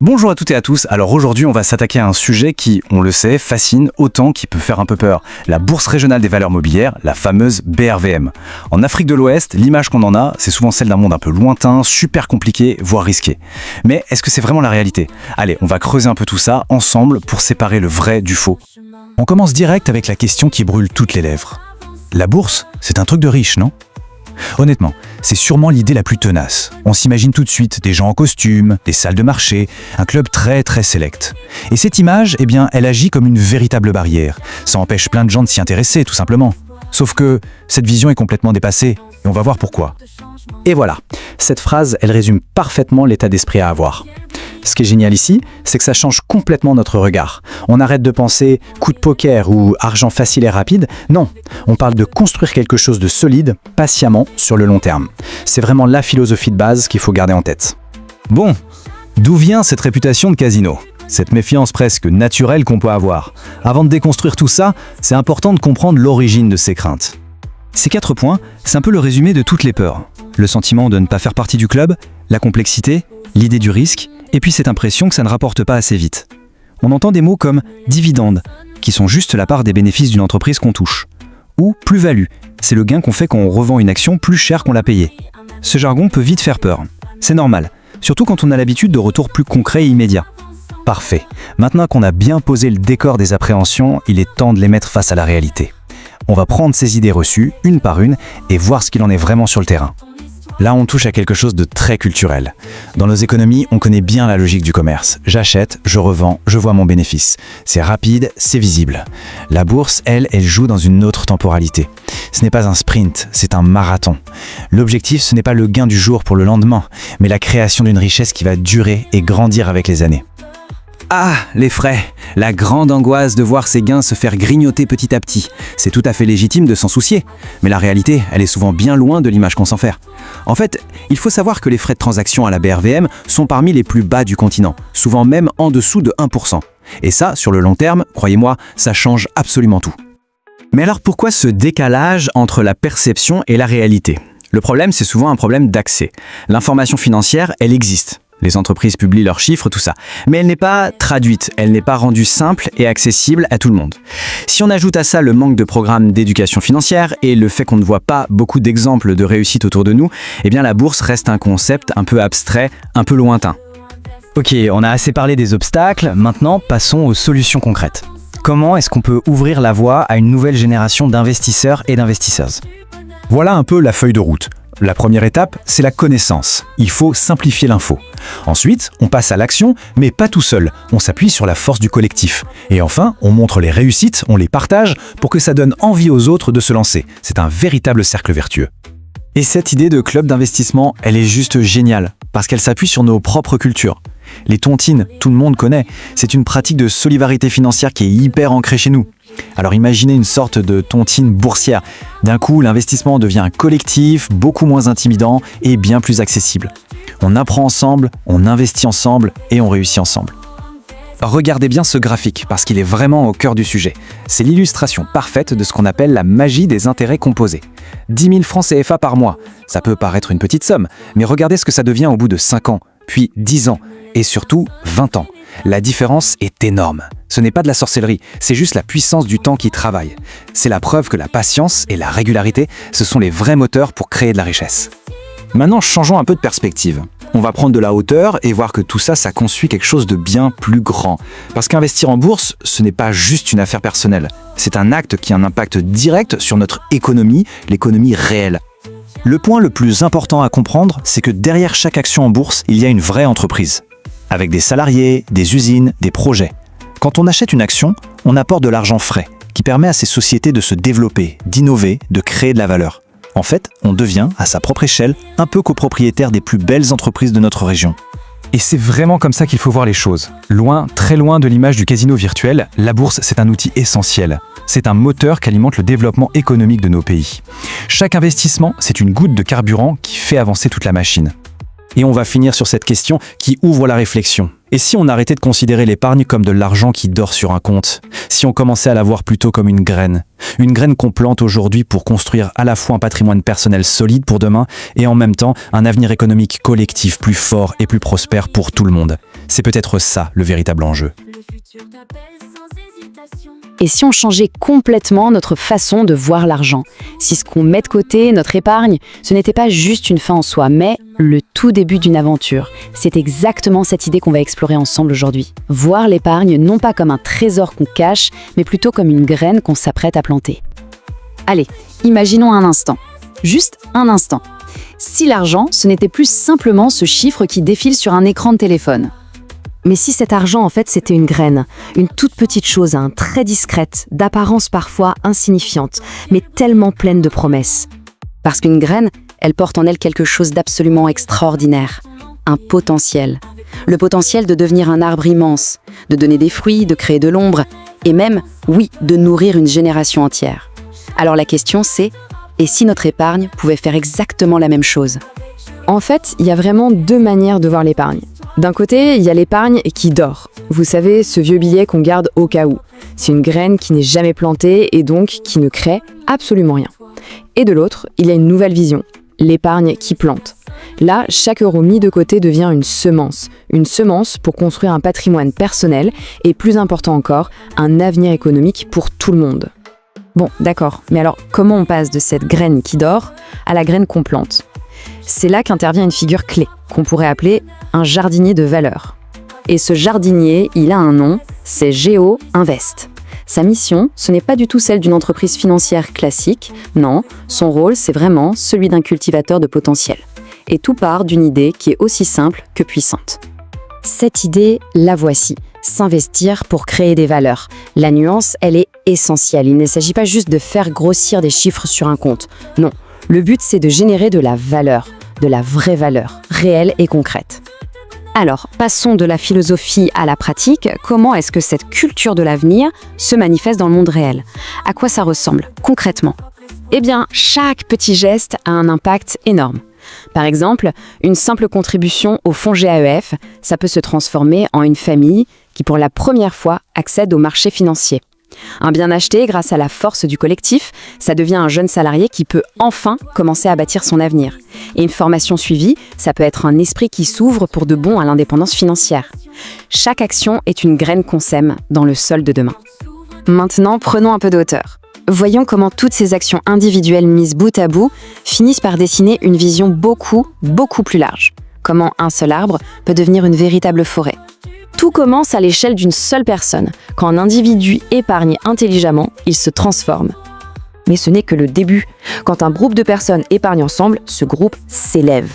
Bonjour à toutes et à tous, alors aujourd'hui on va s'attaquer à un sujet qui, on le sait, fascine autant qu'il peut faire un peu peur. La Bourse régionale des valeurs mobilières, la fameuse BRVM. En Afrique de l'Ouest, l'image qu'on en a, c'est souvent celle d'un monde un peu lointain, super compliqué, voire risqué. Mais est-ce que c'est vraiment la réalité? Allez, on va creuser un peu tout ça ensemble pour séparer le vrai du faux. On commence direct avec la question qui brûle toutes les lèvres. La bourse, c'est un truc de riche, non? Honnêtement, c'est sûrement l'idée la plus tenace. On s'imagine tout de suite des gens en costume, des salles de marché, un club très sélect. Et cette image, elle agit comme une véritable barrière. Ça empêche plein de gens de s'y intéresser, tout simplement. Sauf que cette vision est complètement dépassée, et on va voir pourquoi. Et voilà, cette phrase, elle résume parfaitement l'état d'esprit à avoir. Ce qui est génial ici, c'est que ça change complètement notre regard. On arrête de penser coup de poker ou argent facile et rapide. Non, on parle de construire quelque chose de solide, patiemment, sur le long terme. C'est vraiment la philosophie de base qu'il faut garder en tête. Bon, d'où vient cette réputation de casino ? Cette méfiance presque naturelle qu'on peut avoir. Avant de déconstruire tout ça, c'est important de comprendre l'origine de ces craintes. Ces 4 points, c'est un peu le résumé de toutes les peurs. Le sentiment de ne pas faire partie du club, la complexité, l'idée du risque, et puis cette impression que ça ne rapporte pas assez vite. On entend des mots comme « dividende », qui sont juste la part des bénéfices d'une entreprise qu'on touche. Ou « plus-value », c'est le gain qu'on fait quand on revend une action plus cher qu'on l'a payée. Ce jargon peut vite faire peur. C'est normal, surtout quand on a l'habitude de retours plus concrets et immédiats. Parfait. Maintenant qu'on a bien posé le décor des appréhensions, il est temps de les mettre face à la réalité. On va prendre ces idées reçues, une par une, et voir ce qu'il en est vraiment sur le terrain. Là, on touche à quelque chose de très culturel. Dans nos économies, on connaît bien la logique du commerce. J'achète, je revends, je vois mon bénéfice. C'est rapide, c'est visible. La bourse, elle joue dans une autre temporalité. Ce n'est pas un sprint, c'est un marathon. L'objectif, ce n'est pas le gain du jour pour le lendemain, mais la création d'une richesse qui va durer et grandir avec les années. Ah, les frais! La grande angoisse de voir ses gains se faire grignoter petit à petit. C'est tout à fait légitime de s'en soucier. Mais la réalité, elle est souvent bien loin de l'image qu'on s'en fait. En fait, il faut savoir que les frais de transaction à la BRVM sont parmi les plus bas du continent, souvent même en dessous de 1%. Et ça, sur le long terme, croyez-moi, ça change absolument tout. Mais alors pourquoi ce décalage entre la perception et la réalité? Le problème, c'est souvent un problème d'accès. L'information financière, elle existe. Les entreprises publient leurs chiffres, tout ça. Mais elle n'est pas traduite, elle n'est pas rendue simple et accessible à tout le monde. Si on ajoute à ça le manque de programmes d'éducation financière et le fait qu'on ne voit pas beaucoup d'exemples de réussite autour de nous, la bourse reste un concept un peu abstrait, un peu lointain. Ok, on a assez parlé des obstacles, maintenant passons aux solutions concrètes. Comment est-ce qu'on peut ouvrir la voie à une nouvelle génération d'investisseurs et d'investisseuses? Voilà un peu la feuille de route. La première étape, c'est la connaissance. Il faut simplifier l'info. Ensuite, on passe à l'action, mais pas tout seul. On s'appuie sur la force du collectif. Et enfin, on montre les réussites, on les partage pour que ça donne envie aux autres de se lancer. C'est un véritable cercle vertueux. Et cette idée de club d'investissement, elle est juste géniale, parce qu'elle s'appuie sur nos propres cultures. Les tontines, tout le monde connaît. C'est une pratique de solidarité financière qui est hyper ancrée chez nous. Alors imaginez une sorte de tontine boursière. D'un coup, l'investissement devient collectif, beaucoup moins intimidant et bien plus accessible. On apprend ensemble, on investit ensemble et on réussit ensemble. Regardez bien ce graphique parce qu'il est vraiment au cœur du sujet. C'est l'illustration parfaite de ce qu'on appelle la magie des intérêts composés. 10 000 francs CFA par mois, ça peut paraître une petite somme, mais regardez ce que ça devient au bout de 5 ans, puis 10 ans et surtout 20 ans. La différence est énorme. Ce n'est pas de la sorcellerie, c'est juste la puissance du temps qui travaille. C'est la preuve que la patience et la régularité, ce sont les vrais moteurs pour créer de la richesse. Maintenant, changeons un peu de perspective. On va prendre de la hauteur et voir que tout ça, ça construit quelque chose de bien plus grand. Parce qu'investir en bourse, ce n'est pas juste une affaire personnelle. C'est un acte qui a un impact direct sur notre économie, l'économie réelle. Le point le plus important à comprendre, c'est que derrière chaque action en bourse, il y a une vraie entreprise. Avec des salariés, des usines, des projets. Quand on achète une action, on apporte de l'argent frais, qui permet à ces sociétés de se développer, d'innover, de créer de la valeur. En fait, on devient, à sa propre échelle, un peu copropriétaire des plus belles entreprises de notre région. Et c'est vraiment comme ça qu'il faut voir les choses. Loin, très loin de l'image du casino virtuel, la bourse, c'est un outil essentiel. C'est un moteur qui alimente le développement économique de nos pays. Chaque investissement, c'est une goutte de carburant qui fait avancer toute la machine. Et on va finir sur cette question qui ouvre la réflexion. Et si on arrêtait de considérer l'épargne comme de l'argent qui dort sur un compte? Si on commençait à la voir plutôt comme une graine? Une graine qu'on plante aujourd'hui pour construire à la fois un patrimoine personnel solide pour demain et en même temps un avenir économique collectif plus fort et plus prospère pour tout le monde. C'est peut-être ça le véritable enjeu. Et si on changeait complètement notre façon de voir l'argent? Si ce qu'on met de côté, notre épargne, ce n'était pas juste une fin en soi, mais le tout début d'une aventure. C'est exactement cette idée qu'on va explorer ensemble aujourd'hui. Voir l'épargne non pas comme un trésor qu'on cache, mais plutôt comme une graine qu'on s'apprête à planter. Allez, imaginons un instant. Juste un instant. Si l'argent, ce n'était plus simplement ce chiffre qui défile sur un écran de téléphone. Mais si cet argent, en fait, c'était une graine, une toute petite chose, très discrète, d'apparence parfois insignifiante, mais tellement pleine de promesses. Parce qu'une graine, elle porte en elle quelque chose d'absolument extraordinaire, un potentiel. Le potentiel de devenir un arbre immense, de donner des fruits, de créer de l'ombre, et même, oui, de nourrir une génération entière. Alors la question c'est, et si notre épargne pouvait faire exactement la même chose? En fait, il y a vraiment deux manières de voir l'épargne. D'un côté, il y a l'épargne qui dort. Vous savez, ce vieux billet qu'on garde au cas où. C'est une graine qui n'est jamais plantée et donc qui ne crée absolument rien. Et de l'autre, il y a une nouvelle vision, l'épargne qui plante. Là, chaque euro mis de côté devient une semence pour construire un patrimoine personnel et, plus important encore, un avenir économique pour tout le monde. Bon, d'accord, mais alors comment on passe de cette graine qui dort à la graine qu'on plante? C'est là qu'intervient une figure clé, qu'on pourrait appeler un jardinier de valeur. Et ce jardinier, il a un nom, c'est Géo Invest. Sa mission, ce n'est pas du tout celle d'une entreprise financière classique, non, son rôle, c'est vraiment celui d'un cultivateur de potentiel. Et tout part d'une idée qui est aussi simple que puissante. Cette idée, la voici, s'investir pour créer des valeurs. La nuance, elle est essentielle, il ne s'agit pas juste de faire grossir des chiffres sur un compte, non. Le but, c'est de générer de la valeur, de la vraie valeur, réelle et concrète. Alors, passons de la philosophie à la pratique. Comment est-ce que cette culture de l'avenir se manifeste dans le monde réel? À quoi ça ressemble, concrètement? Eh bien, chaque petit geste a un impact énorme. Par exemple, une simple contribution au fonds GAEF, ça peut se transformer en une famille qui, pour la première fois, accède au marché financier. Un bien acheté grâce à la force du collectif, ça devient un jeune salarié qui peut enfin commencer à bâtir son avenir. Et une formation suivie, ça peut être un esprit qui s'ouvre pour de bon à l'indépendance financière. Chaque action est une graine qu'on sème dans le sol de demain. Maintenant, prenons un peu de hauteur. Voyons comment toutes ces actions individuelles mises bout à bout finissent par dessiner une vision beaucoup plus large. Comment un seul arbre peut devenir une véritable forêt. Tout commence à l'échelle d'une seule personne. Quand un individu épargne intelligemment, il se transforme. Mais ce n'est que le début. Quand un groupe de personnes épargnent ensemble, ce groupe s'élève.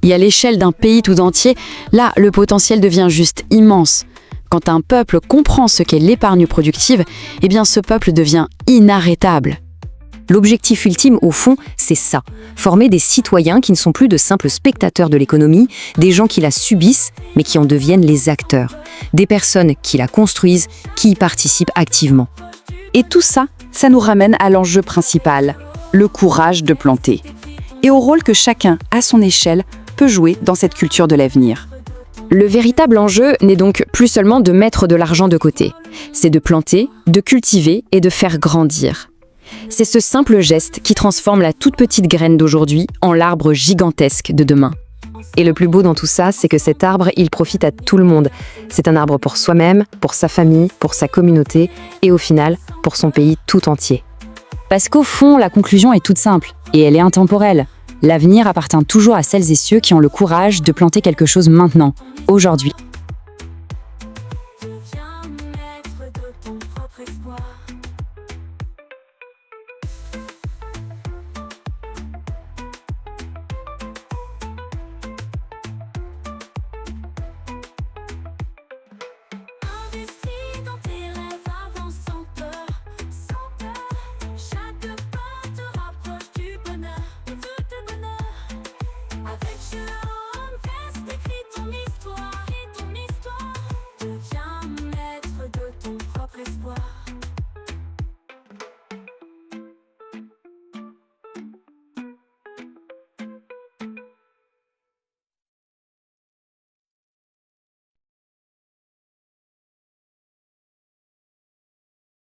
Et à l'échelle d'un pays tout entier, là, le potentiel devient juste immense. Quand un peuple comprend ce qu'est l'épargne productive, eh bien ce peuple devient inarrêtable. L'objectif ultime, au fond, c'est ça. Former des citoyens qui ne sont plus de simples spectateurs de l'économie, des gens qui la subissent, mais qui en deviennent les acteurs. Des personnes qui la construisent, qui y participent activement. Et tout ça, ça nous ramène à l'enjeu principal, le courage de planter. Et au rôle que chacun, à son échelle, peut jouer dans cette culture de l'avenir. Le véritable enjeu n'est donc plus seulement de mettre de l'argent de côté. C'est de planter, de cultiver et de faire grandir. C'est ce simple geste qui transforme la toute petite graine d'aujourd'hui en l'arbre gigantesque de demain. Et le plus beau dans tout ça, c'est que cet arbre, il profite à tout le monde. C'est un arbre pour soi-même, pour sa famille, pour sa communauté et au final, pour son pays tout entier. Parce qu'au fond, la conclusion est toute simple et elle est intemporelle. L'avenir appartient toujours à celles et ceux qui ont le courage de planter quelque chose maintenant, aujourd'hui.